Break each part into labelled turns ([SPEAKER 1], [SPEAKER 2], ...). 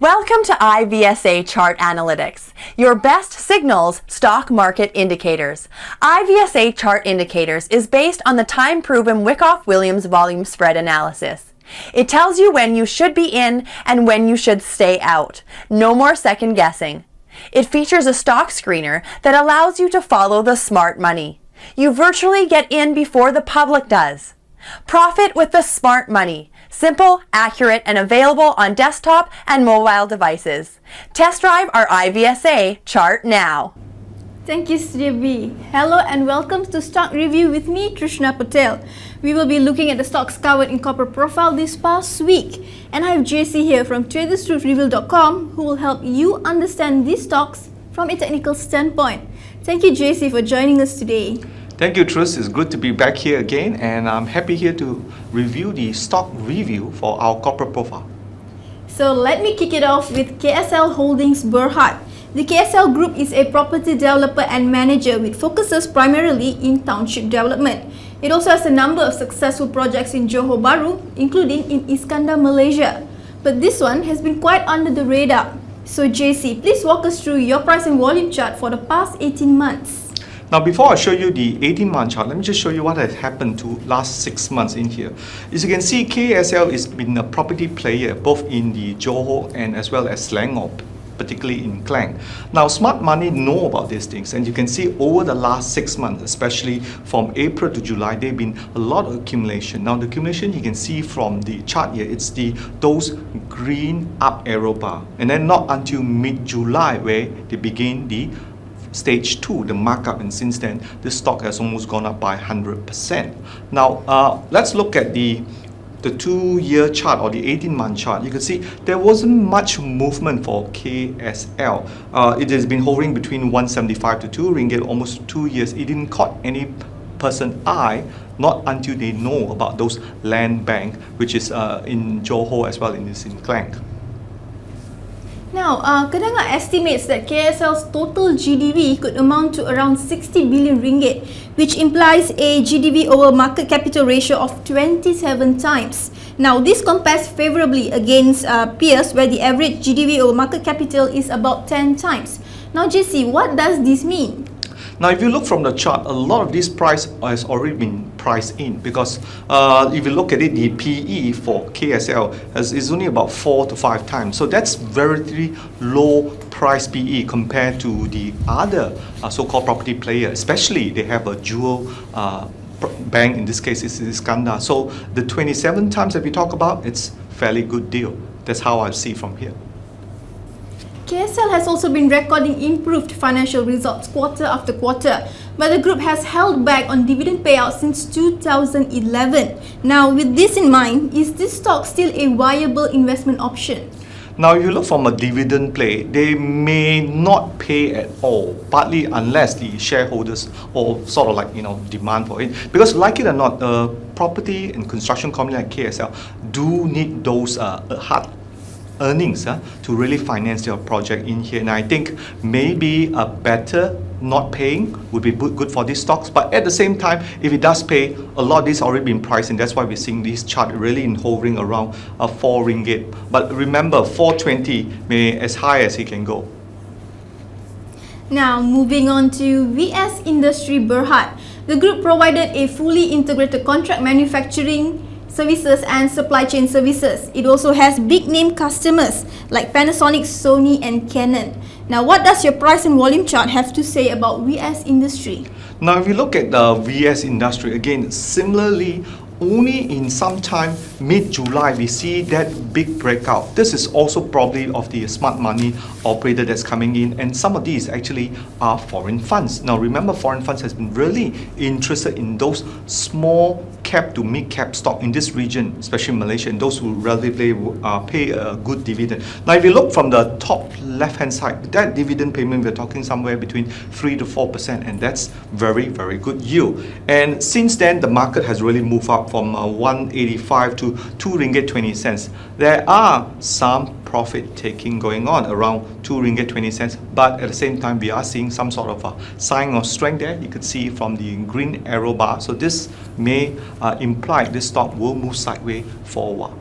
[SPEAKER 1] Welcome to IVSA Chart Analytics, your best signals stock market indicators. IVSA Chart Indicators is based on the time-proven Wyckoff-Williams volume spread analysis. It tells you when you should be in and when you should stay out. No more second guessing. It features a stock screener that allows you to follow the smart money. You virtually get in before the public does. Profit with the smart money. Simple, accurate, and available on desktop and mobile devices. Test drive our IVSA chart now.
[SPEAKER 2] Thank you, Studio B. Hello and welcome to Stock Review with me, Trishna Patel. We will be looking at the stocks covered in corporate profile this past week. And I have JC here from TradersTruthReview.com who will help you understand these stocks from a technical standpoint. Thank you, JC, for joining us today.
[SPEAKER 3] Thank you, Trish. It's good to be back here again, and I'm happy here to review the stock review for our corporate profile.
[SPEAKER 2] So let me kick it off with KSL Holdings Berhad. The KSL Group is a property developer and manager with focuses primarily in township development. It also has a number of successful projects in Johor Bahru, including in Iskandar, Malaysia. But this one has been quite under the radar. So JC, please walk us through your price and volume chart for the past 18 months.
[SPEAKER 3] Now, before I show you the 18-month chart, let me just show you what has happened to last 6 months in here. As you can see, KSL has been a property player both in the Johor and as well as Selangor, particularly in Klang. Now, smart money know about these things, and you can see over the last 6 months, especially from April to July, there have been a lot of accumulation. Now, the accumulation you can see from the chart here, it's those green up arrow bar, and then not until mid-July where they begin the stage 2, the markup, and since then the stock has almost gone up by 100%. Now let's look at the 2-year chart or the 18-month chart. You can see there wasn't much movement for KSL. It has been hovering between 175 to 2 ringgit almost 2 years. It didn't caught any person eye, not until they know about those land bank, which is in Johor as well as in Klang.
[SPEAKER 2] Now, Kedanga estimates that KSL's total GDV could amount to around 60 billion ringgit, which implies a GDV over market capital ratio of 27 times. Now, this compares favorably against peers where the average GDV over market capital is about 10 times. Now, JC, what does this mean?
[SPEAKER 3] Now, if you look from the chart, a lot of this price has already been priced in because if you look at it, the PE for KSL is only about 4 to 5 times. So that's very low price PE compared to the other so-called property player, especially they have a dual bank, in this case it's Iskandar. So the 27 times that we talk about, it's fairly good deal. That's how I see from here.
[SPEAKER 2] KSL has also been recording improved financial results quarter after quarter, but the group has held back on dividend payouts since 2011. Now, with this in mind, is this stock still a viable investment option?
[SPEAKER 3] Now, if you look from a dividend play, they may not pay at all, partly unless the shareholders or sort of like, demand for it. Because like it or not, property and construction company like KSL do need those hard earnings to really finance your project in here, and I think maybe a better not paying would be good for these stocks. But at the same time, if it does pay, a lot of these already been priced, and that's why we're seeing this chart really in hovering around 4 ringgit. But remember, 420 may as high as it can go.
[SPEAKER 2] Now, moving on to VS Industry Berhad. The group provided a fully integrated contract manufacturing services and supply chain services. It also has big name customers like Panasonic, Sony and Canon. Now, what does your price and volume chart have to say about VS Industry?
[SPEAKER 3] Now, if you look at the VS Industry, again, similarly, only in sometime mid-July we see that big breakout. This is also probably of the smart money operator that's coming in, and some of these actually are foreign funds. Now remember, foreign funds has been really interested in those small cap to mid cap stock in this region, especially Malaysia, and those who relatively pay a good dividend. Now if you look from the top left hand side, that dividend payment, we're talking somewhere between 3 to 4%, and that's very good yield. And since then the market has really moved up from 185 to 2 ringgit 20 cents. There are some profit taking going on around 2 ringgit 20 cents, but at the same time we are seeing some sort of a sign of strength there. You could see from the green arrow bar, so this may imply this stock will move sideways for a while.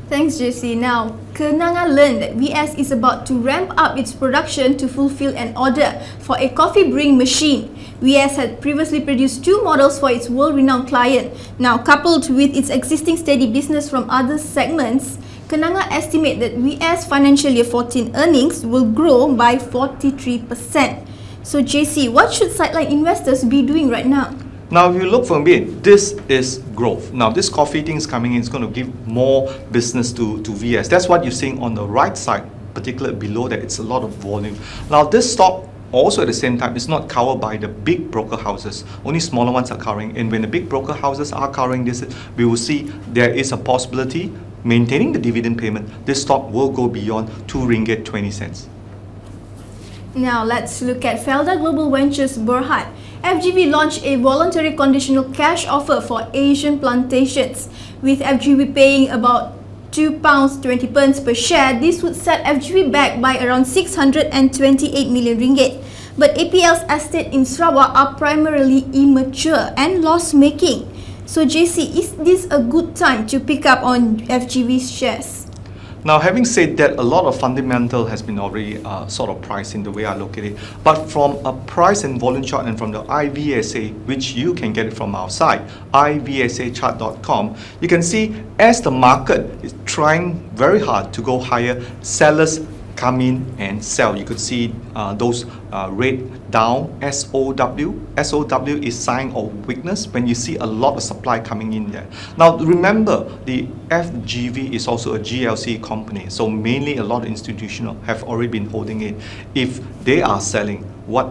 [SPEAKER 2] Thanks, JC. Now, Kenanga learned that VS is about to ramp up its production to fulfill an order for a coffee brewing machine. VS had previously produced 2 models for its world-renowned client. Now, coupled with its existing steady business from other segments, Kenanga estimate that VS financial year 14 earnings will grow by 43%. So JC, what should sideline investors be doing right now?
[SPEAKER 3] Now, if you look for me, this is growth. Now, this coffee thing is coming in, it's going to give more business to VS. That's what you're seeing on the right side, particularly below that, it's a lot of volume. Now, this stock also at the same time is not covered by the big broker houses. Only smaller ones are covering. And when the big broker houses are covering this, we will see there is a possibility, maintaining the dividend payment, this stock will go beyond 2 ringgit 20 cents.
[SPEAKER 2] Now let's look at Felda Global Ventures Berhad. FGV launched a voluntary conditional cash offer for Asian plantations. With FGV paying about £2.20 per share, this would set FGV back by around 628 million ringgit. But APL's estate in Sarawak are primarily immature and loss-making. So JC, is this a good time to pick up on FGV's shares?
[SPEAKER 3] Now, having said that, a lot of fundamental has been already sort of priced in the way I look at it. But from a price and volume chart and from the IVSA, which you can get it from our site, ivsachart.com, you can see as the market is trying very hard to go higher, sellers come in and sell. You could see those red down, SOW. SOW is sign of weakness when you see a lot of supply coming in there. Now remember, the FGV is also a GLC company, so mainly a lot of institutional have already been holding it. If they are selling, what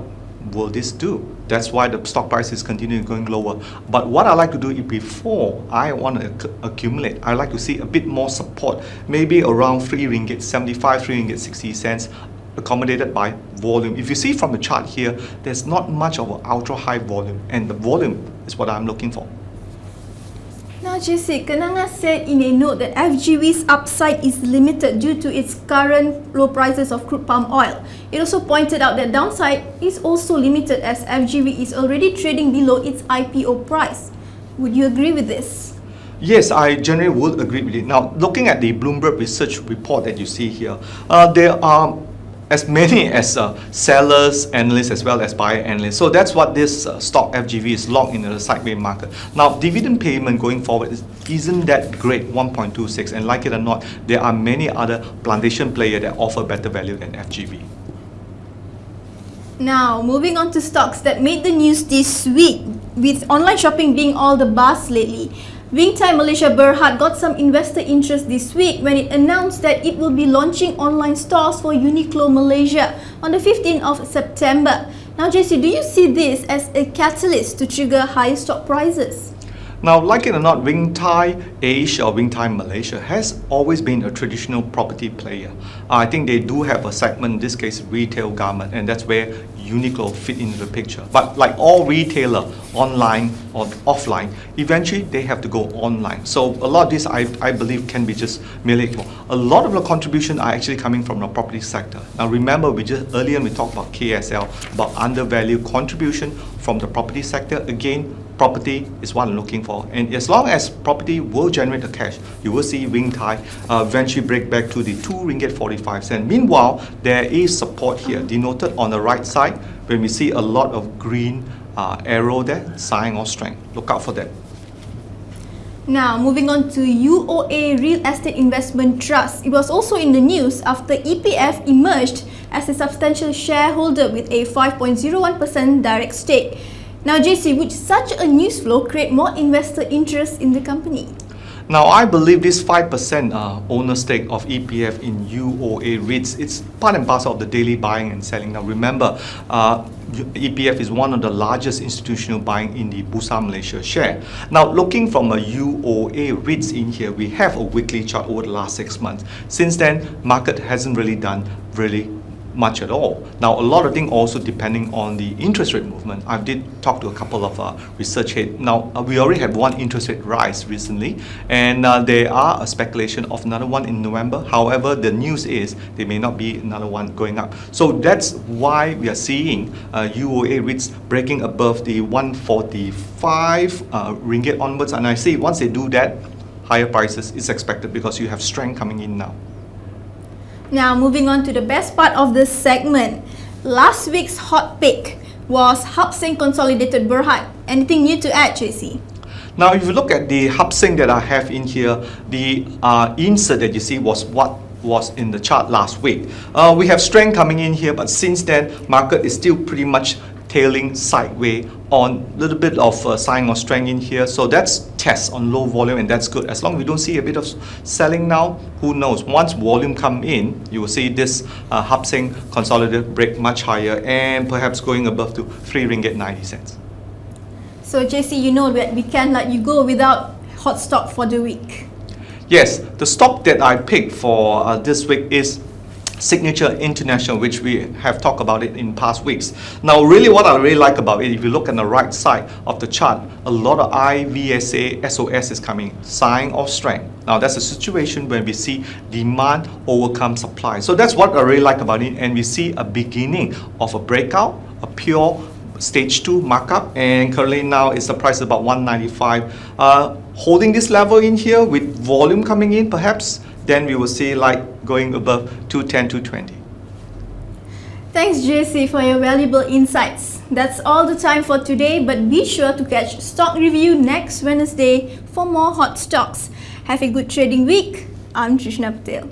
[SPEAKER 3] will this do? That's why the stock price is continuing going lower. But what I like to do is before I want to accumulate, I like to see a bit more support, maybe around 3 ringgit 75, 3 ringgit 60 cents, accommodated by volume. If you see from the chart here, there's not much of an ultra high volume, and the volume is what I'm looking for.
[SPEAKER 2] Now JC, Kenanga said in a note that FGV's upside is limited due to its current low prices of crude palm oil. It also pointed out that downside is also limited as FGV is already trading below its IPO price. Would you agree with this?
[SPEAKER 3] Yes, I generally would agree with it. Now, looking at the Bloomberg research report that you see here, there are as many as sellers, analysts, as well as buyer analysts. So that's what this stock FGV is locked in the sideways market. Now, dividend payment going forward isn't that great, 1.26, and like it or not, there are many other plantation players that offer better value than FGV.
[SPEAKER 2] Now, moving on to stocks that made the news this week, with online shopping being all the buzz lately. Tai Malaysia Berhad got some investor interest this week when it announced that it will be launching online stores for Uniqlo Malaysia on the 15th of September. Now JC, do you see this as a catalyst to trigger higher stock prices?
[SPEAKER 3] Now, like it or not, WingTai Asia or WingTai Malaysia has always been a traditional property player. I think they do have a segment, in this case retail garment, and that's where Uniqlo fit into the picture. But like all retailer, online or offline, eventually they have to go online. So a lot of this I believe can be just merely equal. A lot of the contribution are actually coming from the property sector. Now remember, earlier we talked about KSL, about undervalued contribution from the property sector. Again, property is what I'm looking for, and as long as property will generate the cash, you will see WingTai eventually break back to the 2 ringgit 45 cents. Meanwhile, there is support here denoted on the right side when we see a lot of green arrow there, sign of strength. Look out for that.
[SPEAKER 2] Now, moving on to UOA Real Estate Investment Trust. It was also in the news after EPF emerged as a substantial shareholder with a 5.01% direct stake. Now JC, would such a news flow create more investor interest in the company?
[SPEAKER 3] Now, I believe this 5% owner stake of EPF in UOA REITs, it's part and parcel of the daily buying and selling. Now, remember, EPF is one of the largest institutional buying in the Bursa Malaysia share. Now, looking from a UOA REITs in here, we have a weekly chart over the last 6 months. Since then, market hasn't really done much at all. Now, a lot of things also depending on the interest rate movement. I did talk to a couple of research heads. Now, we already have one interest rate rise recently, and there are a speculation of another one in November. However, the news is there may not be another one going up. So that's why we are seeing UOA REITs breaking above the 145 ringgit onwards. And I say once they do that, higher prices is expected because you have strength coming in now.
[SPEAKER 2] Now moving on to the best part of this segment. Last week's hot pick was Hubsan Consolidated Berhad. Anything new to add, JC?
[SPEAKER 3] Now, if you look at the Hubsan that I have in here, the insert that you see was what was in the chart last week. We have strength coming in here, but since then, market is still pretty much tailing sideways on a little bit of sign of strength in here. So that's test on low volume, and that's good. As long as we don't see a bit of selling now, who knows? Once volume come in, you will see this Hubsan Consolidated break much higher and perhaps going above to 3 ringgit 90 cents.
[SPEAKER 2] So JC, you know that we can't let you go without hot stock for the week.
[SPEAKER 3] Yes, the stock that I picked for this week is Signature International, which we have talked about it in past weeks. Now, really what I really like about it, if you look on the right side of the chart, a lot of IVSA SOS is coming, sign of strength. Now, that's a situation when we see demand overcome supply. So that's what I really like about it, and we see a beginning of a breakout, a pure stage 2 markup, and currently now it's the price about 195. Holding this level in here with volume coming in, perhaps then we will see like going above 210, 220.
[SPEAKER 2] Thanks JC for your valuable insights. That's all the time for today, but be sure to catch Stock Review next Wednesday for more hot stocks. Have a good trading week. I'm Trishna Patel.